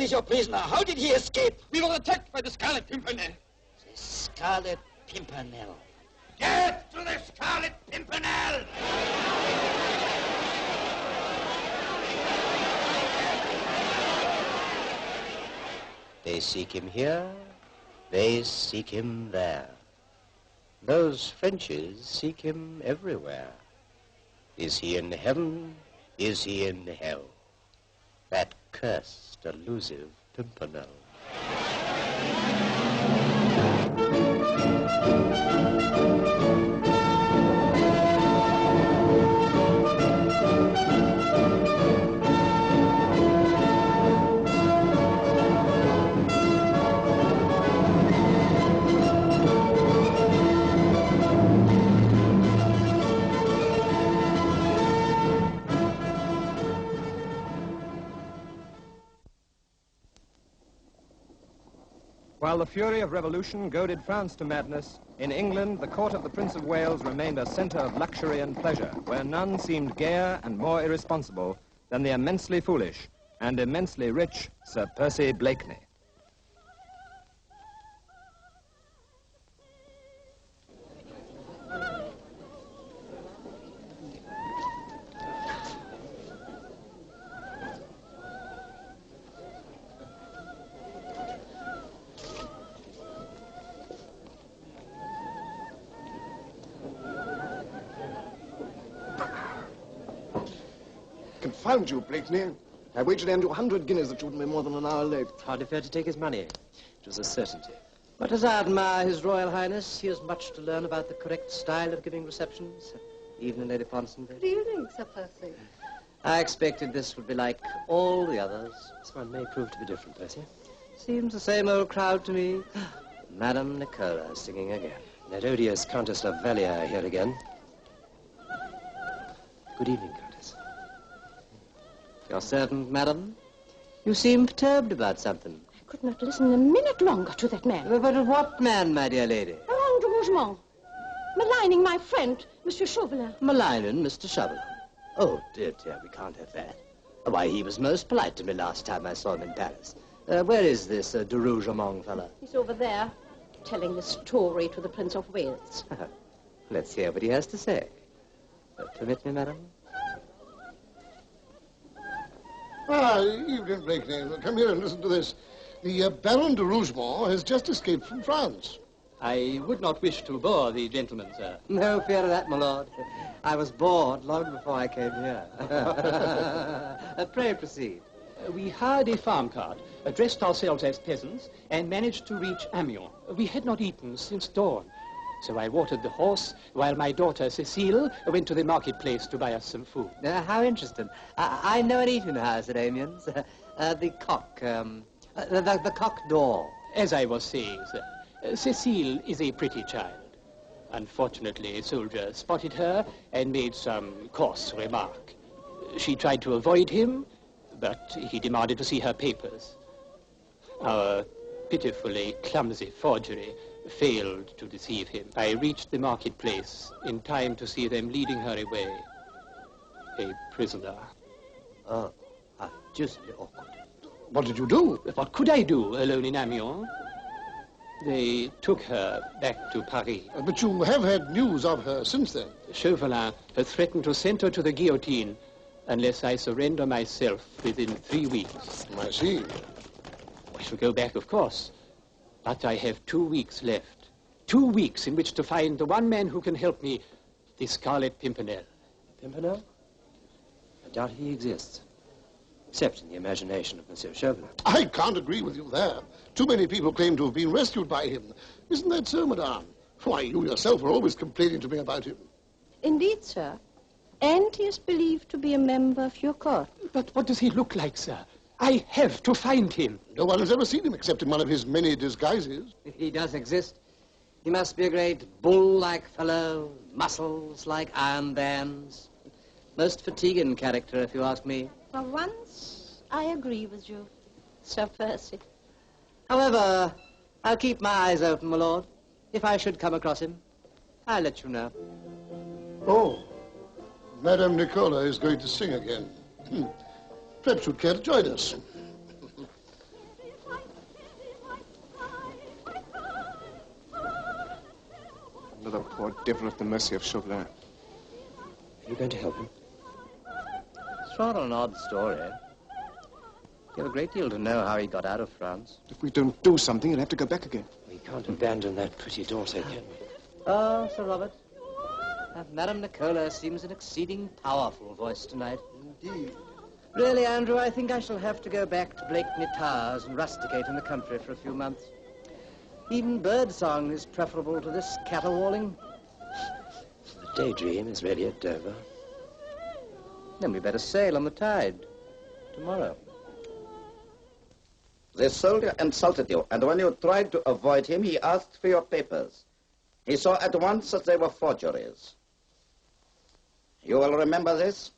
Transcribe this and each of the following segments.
is your prisoner? How did he escape? We were attacked by the Scarlet Pimpernel. The Scarlet Pimpernel. Death to the Scarlet Pimpernel! They seek him here, they seek him there. Those Frenchies seek him everywhere. Is he in heaven? Is he in hell? That cursed, elusive Pimpernel. While the fury of revolution goaded France to madness, in England the court of the Prince of Wales remained a centre of luxury and pleasure, where none seemed gayer and more irresponsible than the immensely foolish and immensely rich Sir Percy Blakeney. Confound you, Blakeney. I wagered you 100 guineas that you wouldn't be more than an hour late. Hardly fair to take his money. It was a certainty. But as I admire His Royal Highness, he has much to learn about the correct style of giving receptions. Evening, Lady Ponsonby. Good evening, Sir Percy. I expected this would be like all the others. This one may prove to be different, Percy. Seems the same old crowd to me. Madame Nicola singing again. That odious Countess of Valier here again. Good evening, Countess. Your servant, madam. You seem perturbed about something. I could not listen a minute longer to that man. But what man, my dear lady? Alain de Rougemont, maligning my friend, Monsieur Chauvelin. Maligning Mr. Chauvelin. Oh, dear, we can't have that. Why, he was most polite to me last time I saw him in Paris. Where is this de Rougemont fellow? He's over there, telling the story to the Prince of Wales. Let's hear what he has to say. Permit me, madam? Evening, Blakeney. Come here and listen to this. The Baron de Rougemont has just escaped from France. I would not wish to bore the gentleman, sir. No fear of that, my lord. I was bored long before I came here. Pray proceed. We hired a farm cart, dressed ourselves as peasants, and managed to reach Amiens. We had not eaten since dawn, so I watered the horse while my daughter, Cécile, went to the marketplace to buy us some food. How interesting. I know an eating house at Amiens. The cock door. As I was saying, sir, Cécile is a pretty child. Unfortunately, a soldier spotted her and made some coarse remark. She tried to avoid him, but he demanded to see her papers. Our pitifully clumsy forgery failed to deceive him. I reached the marketplace in time to see them leading her away. A prisoner. Oh, just awkward. What did you do? What could I do alone in Amiens? They took her back to Paris. But you have had news of her since then. Chauvelin has threatened to send her to the guillotine unless I surrender myself within 3 weeks. I see. I shall go back, of course. But I have 2 weeks left. 2 weeks in which to find the one man who can help me, the Scarlet Pimpernel. Pimpernel? I doubt he exists. Except in the imagination of Monsieur Chauvelin. I can't agree with you there. Too many people claim to have been rescued by him. Isn't that so, madame? Why, you yourself are always complaining to me about him. Indeed, sir. And he is believed to be a member of your court. But what does he look like, sir? I have to find him. No one has ever seen him except in one of his many disguises. If he does exist, he must be a great bull-like fellow, muscles like iron bands. Most fatiguing character, if you ask me. For once, I agree with you, Sir Percy. However, I'll keep my eyes open, my lord. If I should come across him, I'll let you know. Oh, Madame Nicola is going to sing again. Perhaps you'd care to join us. Another poor devil at the mercy of Chauvelin. Are you going to help him? It's rather an odd story. You have a great deal to know how he got out of France. If we don't do something, he'll have to go back again. We can't abandon that pretty daughter, can we? Oh, Sir Robert. Madame Nicola seems an exceeding powerful voice tonight. Indeed. Really, Andrew, I think I shall have to go back to Blakeney Towers and rusticate in the country for a few months. Even birdsong is preferable to this caterwauling. The daydream is really at Dover. Then we better sail on the tide tomorrow. The soldier insulted you, and when you tried to avoid him, he asked for your papers. He saw at once that they were forgeries. You will remember this?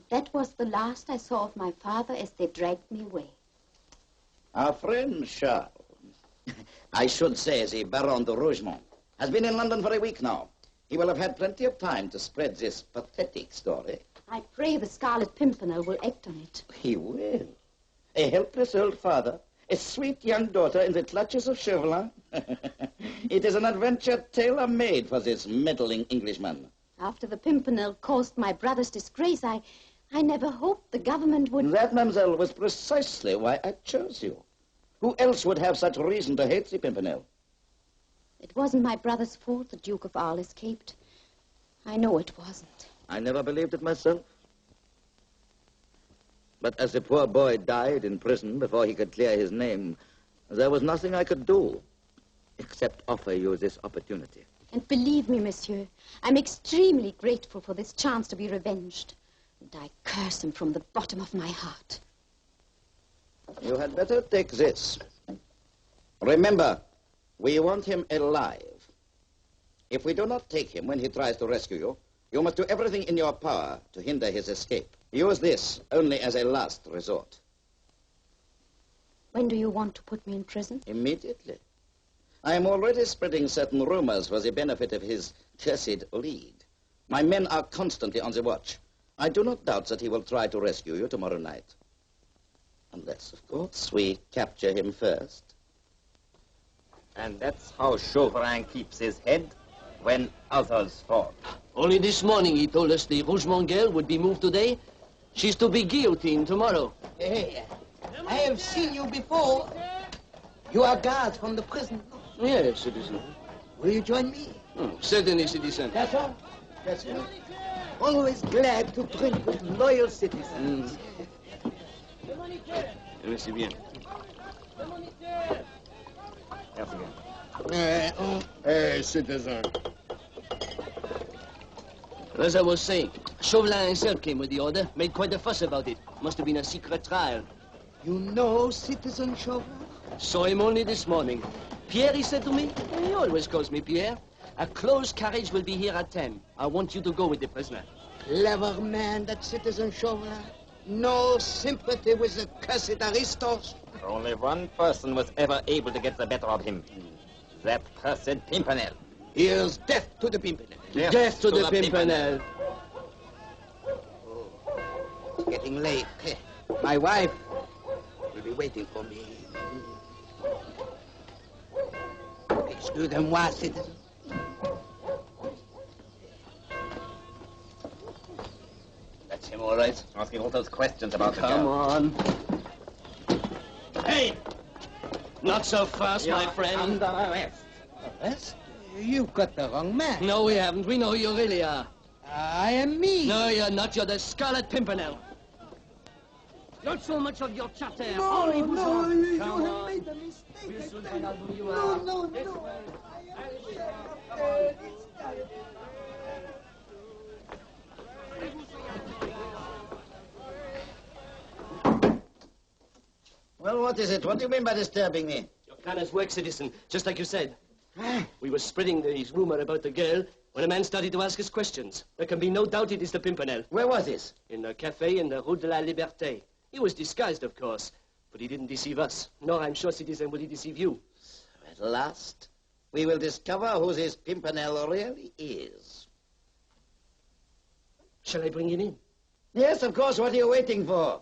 That was the last I saw of my father as they dragged me away. Our friend Charles, I should say the Baron de Rougemont, has been in London for a week now. He will have had plenty of time to spread this pathetic story. I pray the Scarlet Pimpernel will act on it. He will. A helpless old father, a sweet young daughter in the clutches of Chauvelin. It is an adventure tailor-made for this meddling Englishman. After the Pimpernel caused my brother's disgrace, I never hoped the government would... That, mademoiselle, was precisely why I chose you. Who else would have such reason to hate the Pimpernel? It wasn't my brother's fault the Duke of Arles escaped. I know it wasn't. I never believed it myself. But as the poor boy died in prison before he could clear his name, there was nothing I could do except offer you this opportunity. And believe me, monsieur, I'm extremely grateful for this chance to be revenged. And I curse him from the bottom of my heart. You had better take this. Remember, we want him alive. If we do not take him when he tries to rescue you, you must do everything in your power to hinder his escape. Use this only as a last resort. When do you want to put me in prison? Immediately. I am already spreading certain rumors for the benefit of his cursed lead. My men are constantly on the watch. I do not doubt that he will try to rescue you tomorrow night. Unless, of course, we capture him first. And that's how Chauvelin keeps his head when others fall. Only this morning he told us the Rougemont girl would be moved today. She's to be guillotined tomorrow. Hey, I have seen you before. You are guards from the prison. Yes, citizen. Will you join me? Certainly, citizen. That's all. That's all. Always glad to drink with loyal citizens. Merci bien. Hey, citizen. As I was saying, Chauvelin himself came with the order, made quite a fuss about it. Must have been a secret trial. You know Citizen Chauvelin? Saw him only this morning. Pierre, he said to me, he always calls me Pierre. A closed carriage will be here at 10. I want you to go with the prisoner. Clever man, that Citizen Chauvelin. No sympathy with the cursed aristos. Only one person was ever able to get the better of him. That cursed Pimpernel. Here's death to the Pimpernel. Death to the Pimpernel. It's getting late. My wife will be waiting for me. Excusez-moi, citizen. That's him, all right. Asking all those questions about the Come girl. on. Hey! Not so fast, my friend. Under arrest. Arrest? You've got the wrong man. No, we haven't. We know who you really are. I am me. No, you're not. You're the Scarlet Pimpernel. Not so much of your chatter. No, Only no, you Come have on. made a mistake. We'll soon find out who you No, are. no, no. Well, what is it? What do you mean by disturbing me? Your plan has worked, citizen, just like you said. We were spreading this rumor about the girl when a man started to ask us questions. There can be no doubt it is the Pimpernel. Where was this? In a cafe in the Rue de la Liberté. He was disguised, of course, but he didn't deceive us. Nor, I'm sure, citizen, will he deceive you. At last, we will discover who this Pimpernel really is. Shall I bring him in? Yes, of course. What are you waiting for?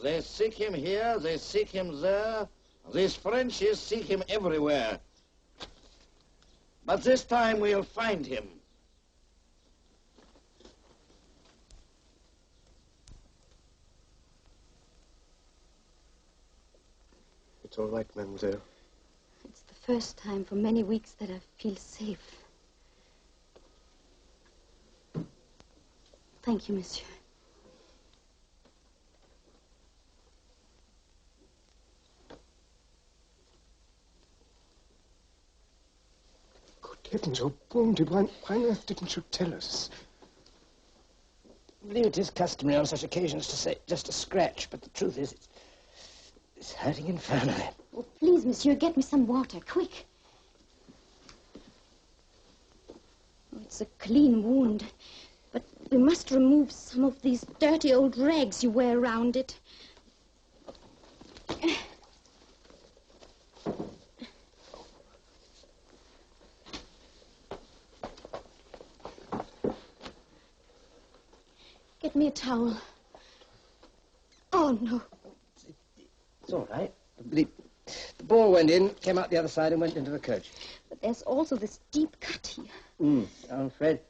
They seek him here, they seek him there. These Frenchies seek him everywhere. But this time we'll find him. It's all right, mademoiselle. It's the first time for many weeks that I feel safe. Thank you, monsieur. Good heavens, oh, wounded. Why on earth didn't you tell us? I believe it is customary on such occasions to say just a scratch, but the truth is it's hurting infernally. Oh, please, monsieur, get me some water, quick. Oh, it's a clean wound, but we must remove some of these dirty old rags you wear around it. Get me a towel. Oh, no. It's all right. The ball went in, came out the other side, and went into the coach. But there's also this deep cut here. I'm afraid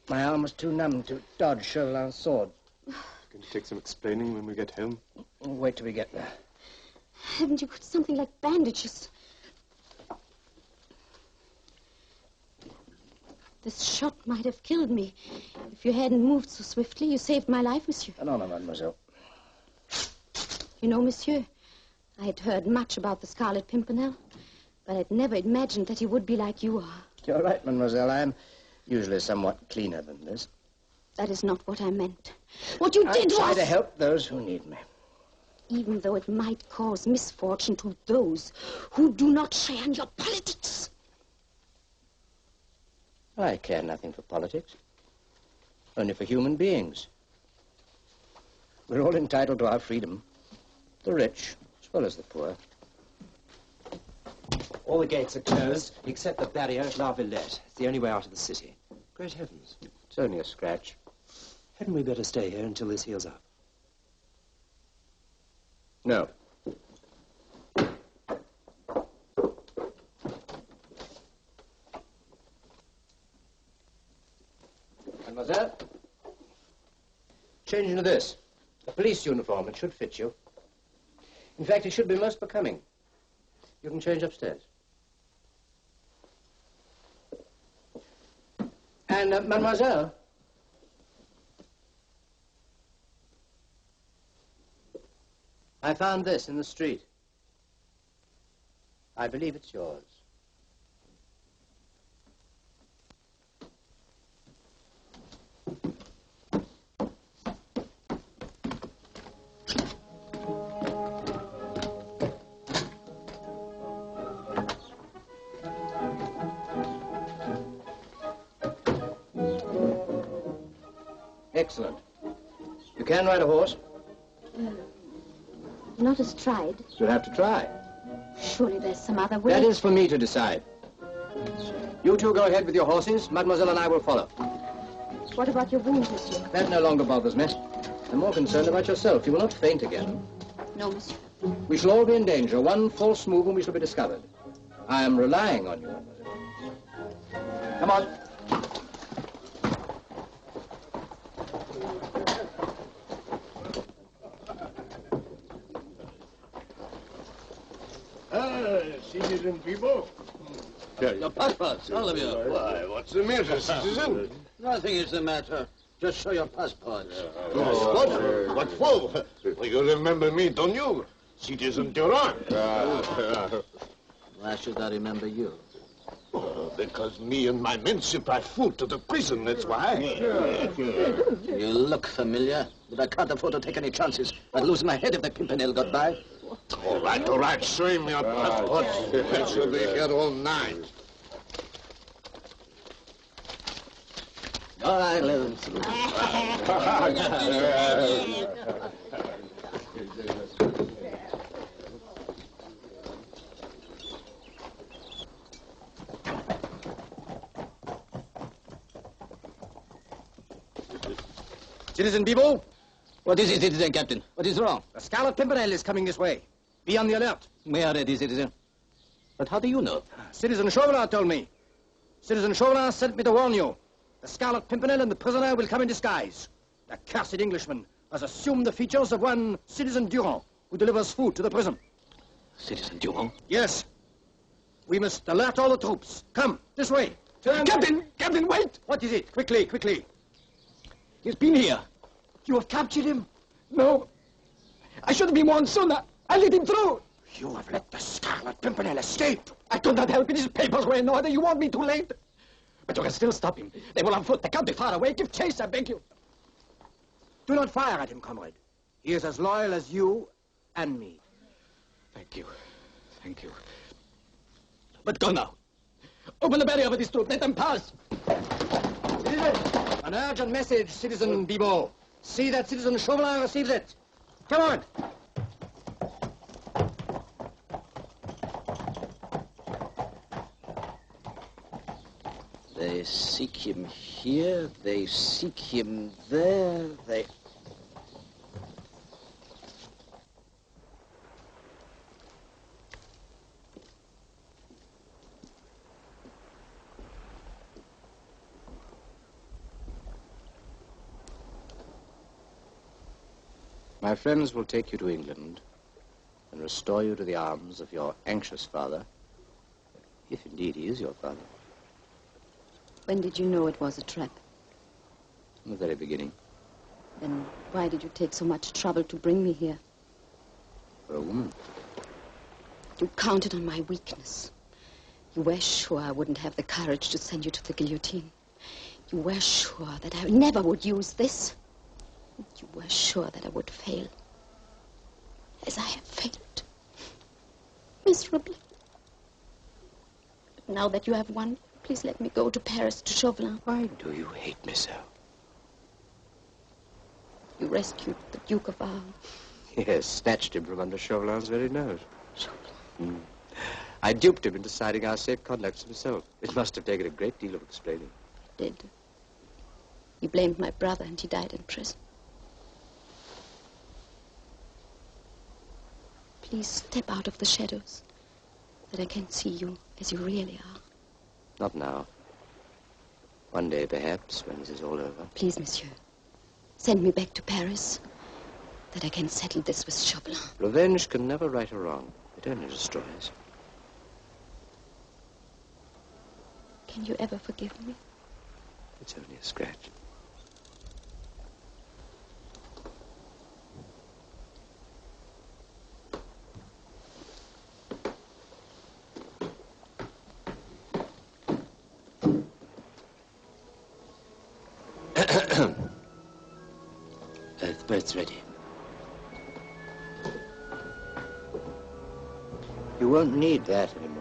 my arm was too numb to dodge Chauvelin's sword. Going to take some explaining when we get home? We'll wait till we get there. Haven't you got something like bandages? This shot might have killed me. If you hadn't moved so swiftly, you saved my life, monsieur. No, mademoiselle. You know, monsieur, I had heard much about the Scarlet Pimpernel, but I'd never imagined that he would be like you are. You're right, mademoiselle. I'm usually somewhat cleaner than this. That is not what I meant. What you did was... I try to help those who need me. Even though it might cause misfortune to those who do not share in your politics. I care nothing for politics. Only for human beings. We're all entitled to our freedom. The rich, as well as the poor. All the gates are closed, except the barrier at La Villette. It's the only way out of the city. Great heavens. It's only a scratch. Hadn't we better stay here until this heals up? No. Mademoiselle, change into this. A police uniform. It should fit you. In fact, it should be most becoming. You can change upstairs. And, mademoiselle, I found this in the street. I believe it's yours. Excellent. You can ride a horse? Not astride. You'll have to try. Surely there's some other way. That is for me to decide. You two go ahead with your horses. Mademoiselle and I will follow. What about your wound, monsieur? That no longer bothers me. I'm more concerned about yourself. You will not faint again. No, monsieur. We shall all be in danger. One false move and we shall be discovered. I am relying on you, mademoiselle. Come on. Citizen people. Your passports, all of you. Why, what's the matter, citizen? Nothing is the matter. Just show your passports. What for? You remember me, don't you? Citizen Durand. Why should I remember you? Because me and my men supply food to the prison, that's why. You look familiar, but I can't afford to take any chances. I'd lose my head if the Pimpernel got by. All right, show him your passport. I shall be here all night. All right, let him through. Citizen people, What is it, citizen captain? What is wrong? The Scarlet Pimpernel is coming this way. Be on the alert. We are ready, citizen. But how do you know? Citizen Chauvelin told me. Citizen Chauvelin sent me to warn you. The Scarlet Pimpernel and the prisoner will come in disguise. The cursed Englishman has assumed the features of one Citizen Durand, who delivers food to the prison. Citizen Durand? Yes. We must alert all the troops. Come, this way. Turn. Captain, wait! What is it? Quickly, quickly. He's been here. You have captured him? No. I should have been warned sooner. I let him through. You have let the Scarlet Pimpernel escape. I could not help it. His papers were in order. You want me too late? But you can still stop him. They will on foot. They can't be far away. Give chase, I beg you. Do not fire at him, comrade. He is as loyal as you and me. Thank you. Thank you. But go now. Open the barrier for this troop. Let them pass. An urgent message, Citizen Bibot. See that Citizen Chauvelin receives it. Come on. They seek him here, they seek him there, they... My friends will take you to England and restore you to the arms of your anxious father, if indeed he is your father. When did you know it was a trap? From the very beginning. Then why did you take so much trouble to bring me here? For a woman. You counted on my weakness. You were sure I wouldn't have the courage to send you to the guillotine. You were sure that I never would use this. You were sure that I would fail. As I have failed. Miserably. But now that you have won, please let me go to Paris to Chauvelin. Why do you hate me so? You rescued the Duke of Arles. Yes, snatched him from under Chauvelin's very nose. I duped him into signing our safe conducts himself. It must have taken a great deal of explaining. It did. He blamed my brother and he died in prison. Please step out of the shadows, that I can see you as you really are. Not now. One day, perhaps, when this is all over. Please, monsieur, send me back to Paris, that I can settle this with Chauvelin. Revenge can never right a wrong. It only destroys. Can you ever forgive me? It's only a scratch. The berth's ready. You won't need that anymore.